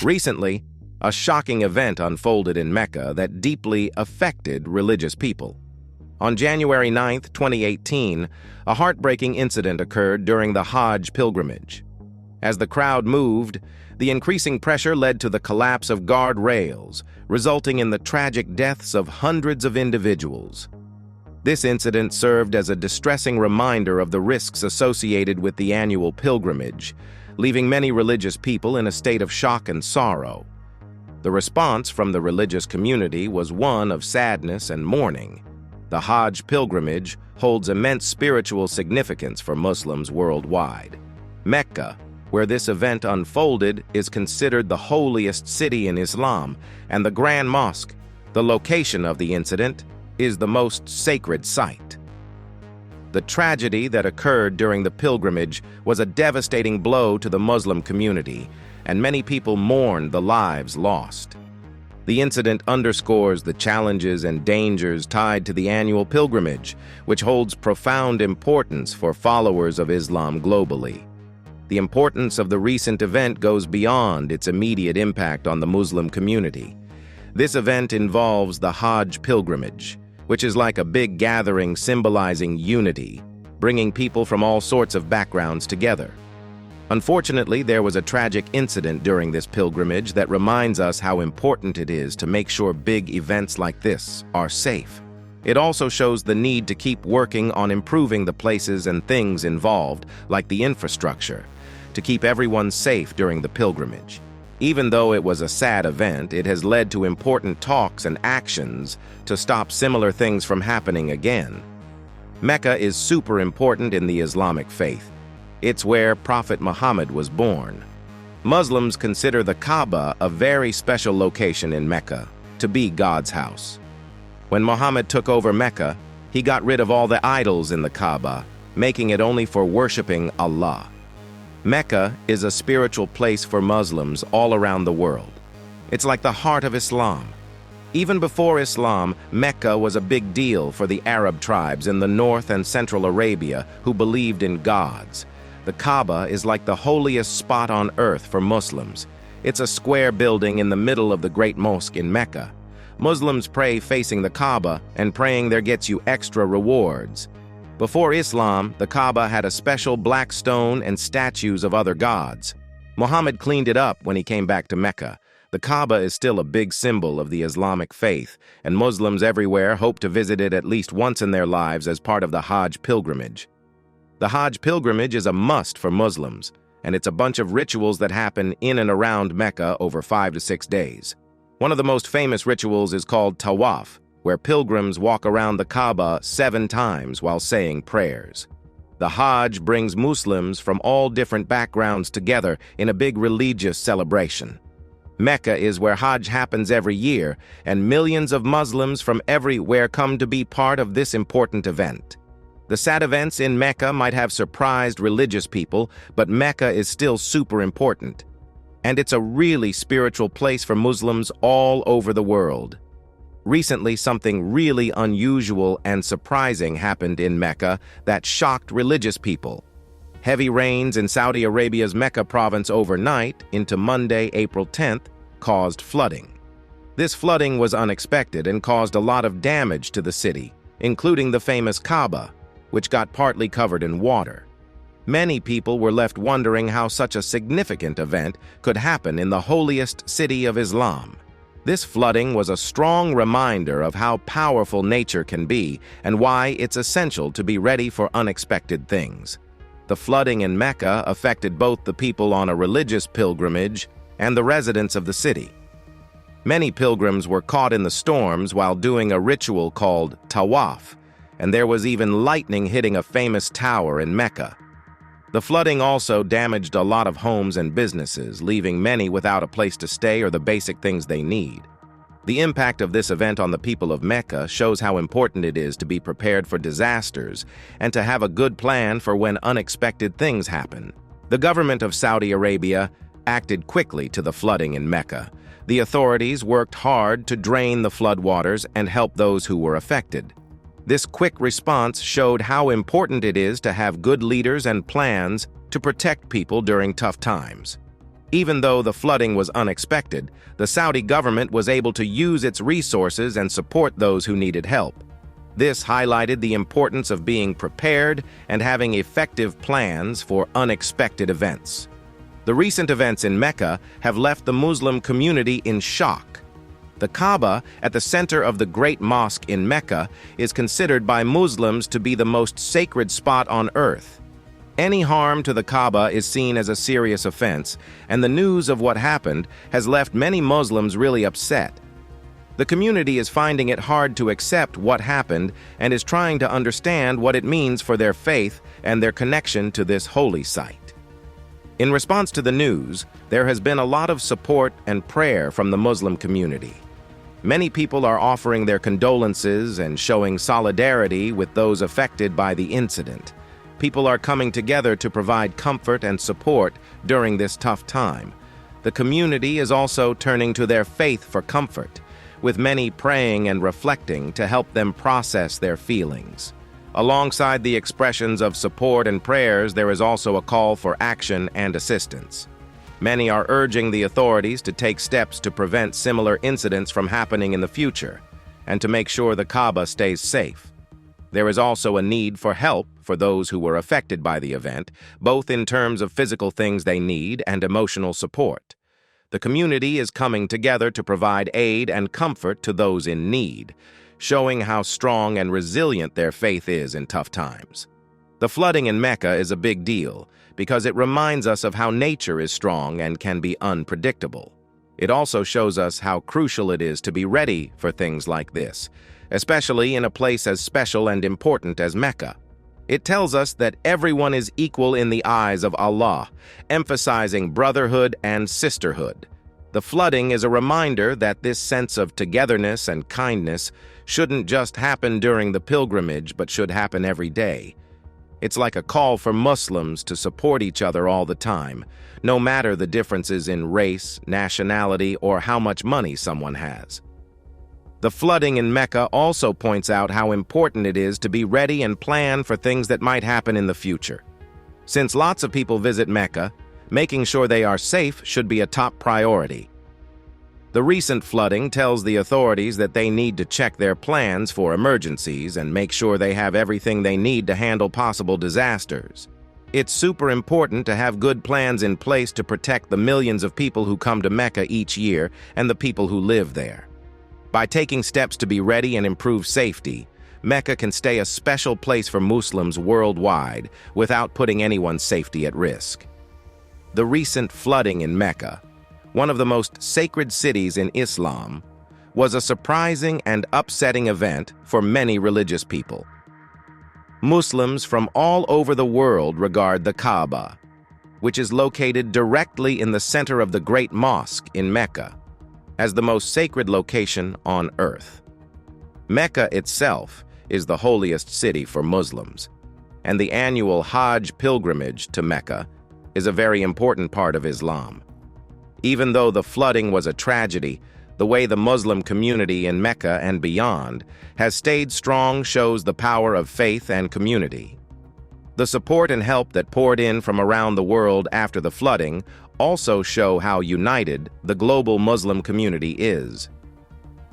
Recently, a shocking event unfolded in Mecca that deeply affected religious people. On January 9, 2018, a heartbreaking incident occurred during the Hajj pilgrimage. As the crowd moved, the increasing pressure led to the collapse of guardrails, resulting in the tragic deaths of hundreds of individuals. This incident served as a distressing reminder of the risks associated with the annual pilgrimage, leaving many religious people in a state of shock and sorrow. The response from the religious community was one of sadness and mourning. The Hajj pilgrimage holds immense spiritual significance for Muslims worldwide. Mecca, where this event unfolded, is considered the holiest city in Islam, and the Grand Mosque, the location of the incident, is the most sacred site. The tragedy that occurred during the pilgrimage was a devastating blow to the Muslim community, and many people mourned the lives lost. The incident underscores the challenges and dangers tied to the annual pilgrimage, which holds profound importance for followers of Islam globally. The importance of the recent event goes beyond its immediate impact on the Muslim community. This event involves the Hajj pilgrimage, which is like a big gathering symbolizing unity, bringing people from all sorts of backgrounds together. Unfortunately, there was a tragic incident during this pilgrimage that reminds us how important it is to make sure big events like this are safe. It also shows the need to keep working on improving the places and things involved, like the infrastructure, to keep everyone safe during the pilgrimage. Even though it was a sad event, it has led to important talks and actions to stop similar things from happening again. Mecca is super important in the Islamic faith. It's where Prophet Muhammad was born. Muslims consider the Kaaba a very special location in Mecca, to be God's house. When Muhammad took over Mecca, he got rid of all the idols in the Kaaba, making it only for worshiping Allah. Mecca is a spiritual place for Muslims all around the world. It's like the heart of Islam. Even before Islam, Mecca was a big deal for the Arab tribes in the North and Central Arabia who believed in gods. The Kaaba is like the holiest spot on earth for Muslims. It's a square building in the middle of the Great Mosque in Mecca. Muslims pray facing the Kaaba, and praying there gets you extra rewards. Before Islam, the Kaaba had a special black stone and statues of other gods. Muhammad cleaned it up when he came back to Mecca. The Kaaba is still a big symbol of the Islamic faith, and Muslims everywhere hope to visit it at least once in their lives as part of the Hajj pilgrimage. The Hajj pilgrimage is a must for Muslims, and it's a bunch of rituals that happen in and around Mecca over 5 to 6 days. One of the most famous rituals is called tawaf, where pilgrims walk around the Kaaba 7 times while saying prayers. The Hajj brings Muslims from all different backgrounds together in a big religious celebration. Mecca is where Hajj happens every year, and millions of Muslims from everywhere come to be part of this important event. The sad events in Mecca might have surprised religious people, but Mecca is still super important. And it's a really spiritual place for Muslims all over the world. Recently, something really unusual and surprising happened in Mecca that shocked religious people. Heavy rains in Saudi Arabia's Mecca province overnight into Monday, April 10th, caused flooding. This flooding was unexpected and caused a lot of damage to the city, including the famous Kaaba, which got partly covered in water. Many people were left wondering how such a significant event could happen in the holiest city of Islam. This flooding was a strong reminder of how powerful nature can be and why it's essential to be ready for unexpected things. The flooding in Mecca affected both the people on a religious pilgrimage and the residents of the city. Many pilgrims were caught in the storms while doing a ritual called tawaf, and there was even lightning hitting a famous tower in Mecca. The flooding also damaged a lot of homes and businesses, leaving many without a place to stay or the basic things they need. The impact of this event on the people of Mecca shows how important it is to be prepared for disasters and to have a good plan for when unexpected things happen. The government of Saudi Arabia acted quickly to the flooding in Mecca. The authorities worked hard to drain the floodwaters and help those who were affected. This quick response showed how important it is to have good leaders and plans to protect people during tough times. Even though the flooding was unexpected, the Saudi government was able to use its resources and support those who needed help. This highlighted the importance of being prepared and having effective plans for unexpected events. The recent events in Mecca have left the Muslim community in shock. The Kaaba, at the center of the Great Mosque in Mecca, is considered by Muslims to be the most sacred spot on earth. Any harm to the Kaaba is seen as a serious offense, and the news of what happened has left many Muslims really upset. The community is finding it hard to accept what happened and is trying to understand what it means for their faith and their connection to this holy site. In response to the news, there has been a lot of support and prayer from the Muslim community. Many people are offering their condolences and showing solidarity with those affected by the incident. People are coming together to provide comfort and support during this tough time. The community is also turning to their faith for comfort, with many praying and reflecting to help them process their feelings. Alongside the expressions of support and prayers, there is also a call for action and assistance. Many are urging the authorities to take steps to prevent similar incidents from happening in the future and to make sure the Kaaba stays safe. There is also a need for help for those who were affected by the event, both in terms of physical things they need and emotional support. The community is coming together to provide aid and comfort to those in need, showing how strong and resilient their faith is in tough times. The flooding in Mecca is a big deal because it reminds us of how nature is strong and can be unpredictable. It also shows us how crucial it is to be ready for things like this, especially in a place as special and important as Mecca. It tells us that everyone is equal in the eyes of Allah, emphasizing brotherhood and sisterhood. The flooding is a reminder that this sense of togetherness and kindness shouldn't just happen during the pilgrimage, but should happen every day. It's like a call for Muslims to support each other all the time, no matter the differences in race, nationality, or how much money someone has. The flooding in Mecca also points out how important it is to be ready and plan for things that might happen in the future. Since lots of people visit Mecca, making sure they are safe should be a top priority. The recent flooding tells the authorities that they need to check their plans for emergencies and make sure they have everything they need to handle possible disasters. It's super important to have good plans in place to protect the millions of people who come to Mecca each year and the people who live there. By taking steps to be ready and improve safety, Mecca can stay a special place for Muslims worldwide without putting anyone's safety at risk. The recent flooding in Mecca, one of the most sacred cities in Islam, was a surprising and upsetting event for many religious people. Muslims from all over the world regard the Kaaba, which is located directly in the center of the Great Mosque in Mecca, as the most sacred location on earth. Mecca itself is the holiest city for Muslims, and the annual Hajj pilgrimage to Mecca is a very important part of Islam. Even though the flooding was a tragedy, the way the Muslim community in Mecca and beyond has stayed strong shows the power of faith and community. The support and help that poured in from around the world after the flooding also show how united the global Muslim community is.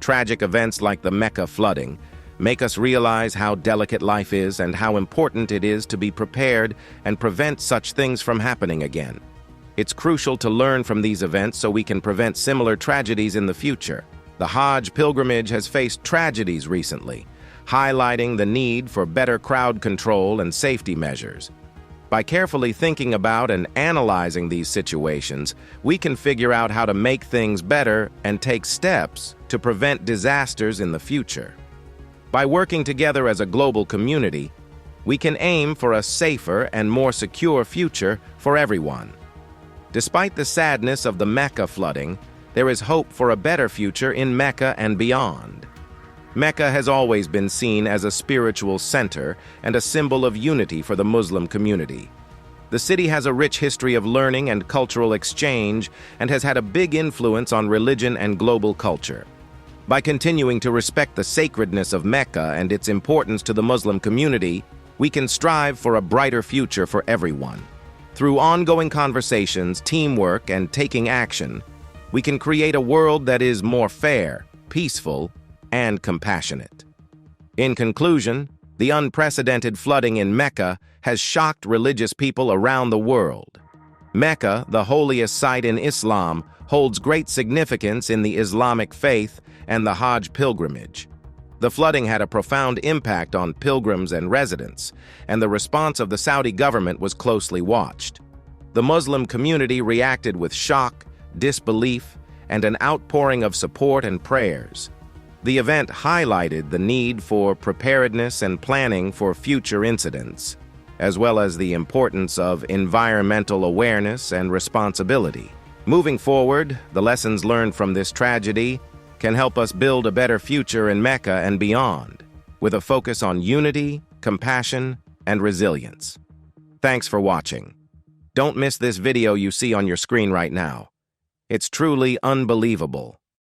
Tragic events like the Mecca flooding make us realize how delicate life is and how important it is to be prepared and prevent such things from happening again. It's crucial to learn from these events so we can prevent similar tragedies in the future. The Hajj pilgrimage has faced tragedies recently, highlighting the need for better crowd control and safety measures. By carefully thinking about and analyzing these situations, we can figure out how to make things better and take steps to prevent disasters in the future. By working together as a global community, we can aim for a safer and more secure future for everyone. Despite the sadness of the Mecca flooding, there is hope for a better future in Mecca and beyond. Mecca has always been seen as a spiritual center and a symbol of unity for the Muslim community. The city has a rich history of learning and cultural exchange and has had a big influence on religion and global culture. By continuing to respect the sacredness of Mecca and its importance to the Muslim community, we can strive for a brighter future for everyone. Through ongoing conversations, teamwork, and taking action, we can create a world that is more fair, peaceful, and compassionate. In conclusion, the unprecedented flooding in Mecca has shocked religious people around the world. Mecca, the holiest site in Islam, holds great significance in the Islamic faith and the Hajj pilgrimage. The flooding had a profound impact on pilgrims and residents, and the response of the Saudi government was closely watched. The Muslim community reacted with shock, disbelief, and an outpouring of support and prayers. The event highlighted the need for preparedness and planning for future incidents, as well as the importance of environmental awareness and responsibility. Moving forward, the lessons learned from this tragedy can help us build a better future in Mecca and beyond, with a focus on unity, compassion, and resilience. Thanks for watching. Don't miss this video you see on your screen right now. It's truly unbelievable.